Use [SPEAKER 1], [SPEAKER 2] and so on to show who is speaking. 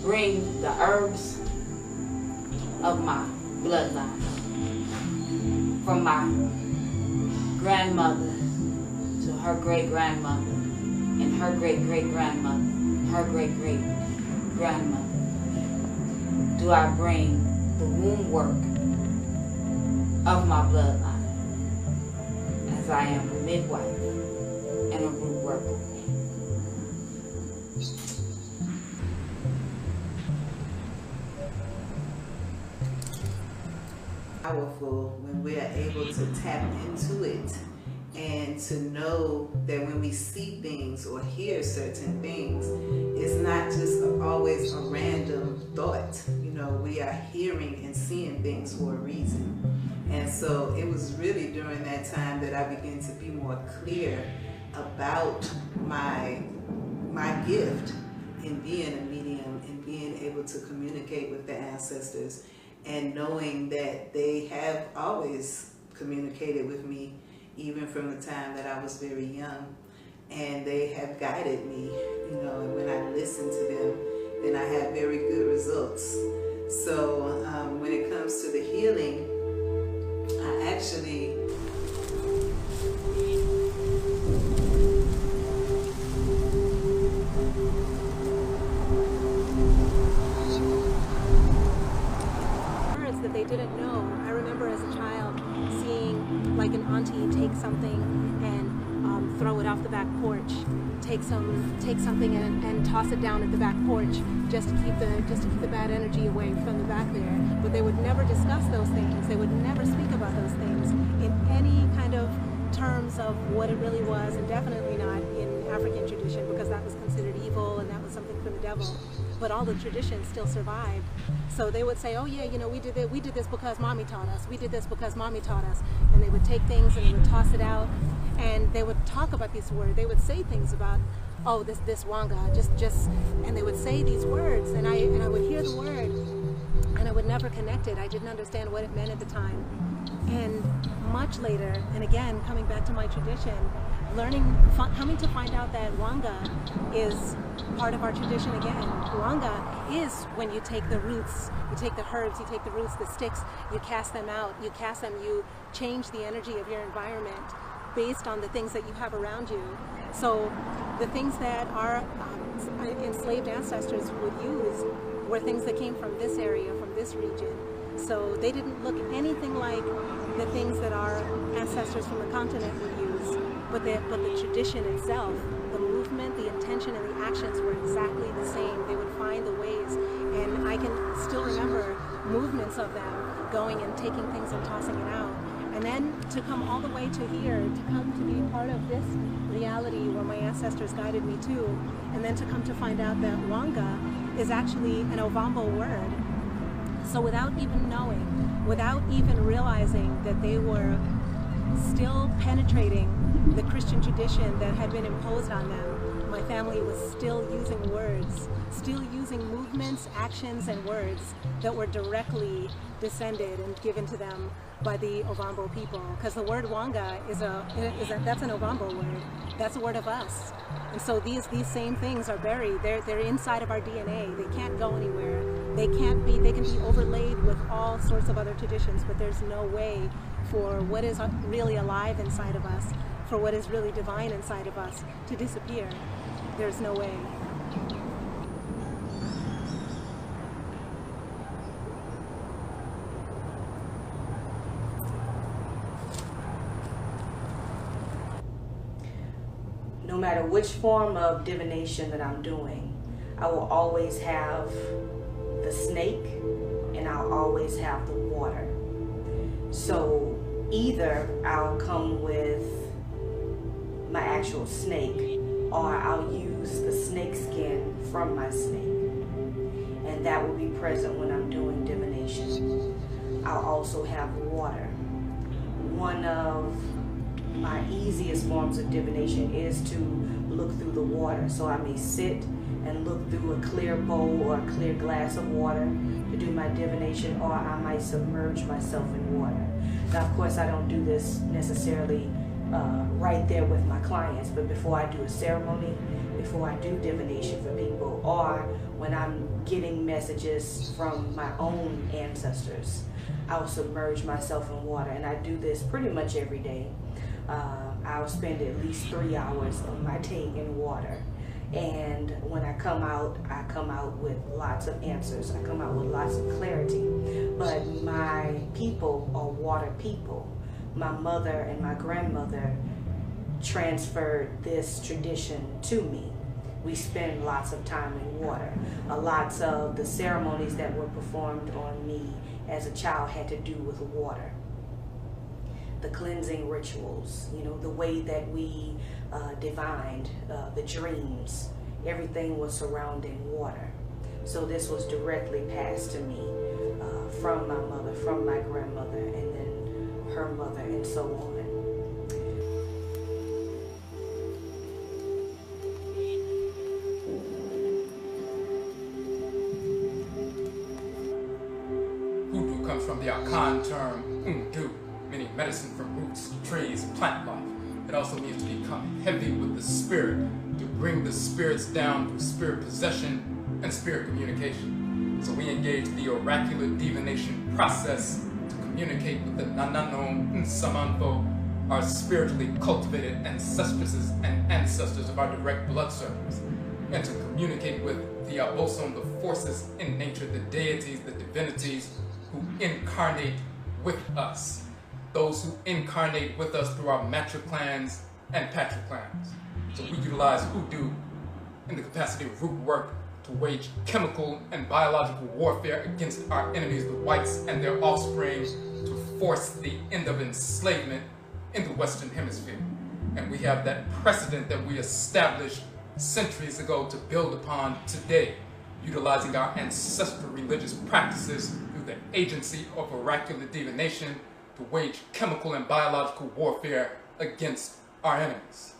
[SPEAKER 1] bring the herbs of my bloodline, from my grandmother to her great-grandmother, and her great-great-grandmother, her great-great-grandmother. Do I bring the womb work of my bloodline, as I am a midwife and a root worker.
[SPEAKER 2] Powerful when we are able to tap into it and to know that when we see things or hear certain things, it's not just always a random thought. You know, we are hearing and seeing things for a reason. And so it was really during that time that I began to be more clear about my gift in being a medium and being able to communicate with the ancestors, and knowing that they have always communicated with me even from the time that I was very young, and they have guided me, you know, and when I listen to them, then I have very good results. So when it comes to the healing, I actually
[SPEAKER 3] that they didn't know. I remember as a child seeing like an auntie take something and throw it off the back porch, take something and toss it down at the back porch just to keep the bad energy away from the back there. But they would never discuss those things. They would never speak about those things in any kind of terms of what it really was, and definitely not in African tradition, because that was considered evil and that was something for the devil. But all the traditions still survived. So they would say, oh yeah, you know, we did this because mommy taught us. We did this because mommy taught us. And they would take things and they would toss it out, and they would talk about these words. They would say things about, oh, this wanga, just, and they would say these words, and I would hear the word, and I would never connect it. I didn't understand what it meant at the time. And much later, and again, coming back to my tradition, coming to find out that wanga is part of our tradition again. Wanga is when you take the roots, you take the herbs, you take the roots, the sticks, you cast them out, you change the energy of your environment based on the things that you have around you. So the things that our enslaved ancestors would use were things that came from this area, from this region. So they didn't look anything like the things that our ancestors from the continent would use, but the tradition itself, the movement, the intention, and the actions were exactly the same. They would find the ways, and I can still remember movements of them going and taking things and tossing it out. And then to come all the way to here, to come to be part of this reality where my ancestors guided me to, and then to come to find out that wanga is actually an Ovambo word. So without even knowing, without even realizing that they were still penetrating the Christian tradition that had been imposed on them, my family was still using words, still using movements, actions, and words that were directly descended and given to them by the Ovambo people. Because the word wanga that's an Ovambo word. That's a word of us. And so these same things are buried. They're inside of our DNA. They can't go anywhere. They can be overlaid with all sorts of other traditions, but there's no way for what is really alive inside of us, for what is really divine inside of us, to disappear. There's no way.
[SPEAKER 4] No matter which form of divination that I'm doing, I will always have the snake and I'll always have the water. So either I'll come with my actual snake, or I'll use the snake skin from my snake, and that will be present when I'm doing divination. I'll also have water. One of my easiest forms of divination is to look through the water. So I may sit and look through a clear bowl or a clear glass of water to do my divination, or I might submerge myself in water. Now, of course, I don't do this necessarily right there with my clients, but before I do a ceremony, before I do divination for people, or when I'm getting messages from my own ancestors, I will submerge myself in water, and I do this pretty much every day. I'll spend at least 3 hours of my day in water. And when I come out with lots of answers. I come out with lots of clarity. But my people are water people. My mother and my grandmother transferred this tradition to me. We spend lots of time in water. Lots of the ceremonies that were performed on me as a child had to do with water. The cleansing rituals, you know, the way that we divined, the dreams, everything was surrounding water. So this was directly passed to me from my mother, from my grandmother, and then her mother, and so on.
[SPEAKER 5] Hoodoo comes from the Akan term undu, meaning medicine from roots, trees, plant life. It also means to become heavy with the spirit, to bring the spirits down through spirit possession and spirit communication. So we engage the oracular divination process to communicate with the Nanano Nsamanfo, our spiritually cultivated ancestresses and ancestors of our direct blood circles, and to communicate with the Abosom, the forces in nature, the deities, the divinities who incarnate with us. Those who incarnate with us through our matriclans and patriclans. So we utilize hoodoo in the capacity of root work to wage chemical and biological warfare against our enemies, the whites and their offspring, to force the end of enslavement in the Western Hemisphere. And we have that precedent that we established centuries ago to build upon today, utilizing our ancestral religious practices through the agency of oracular divination to wage chemical and biological warfare against our enemies.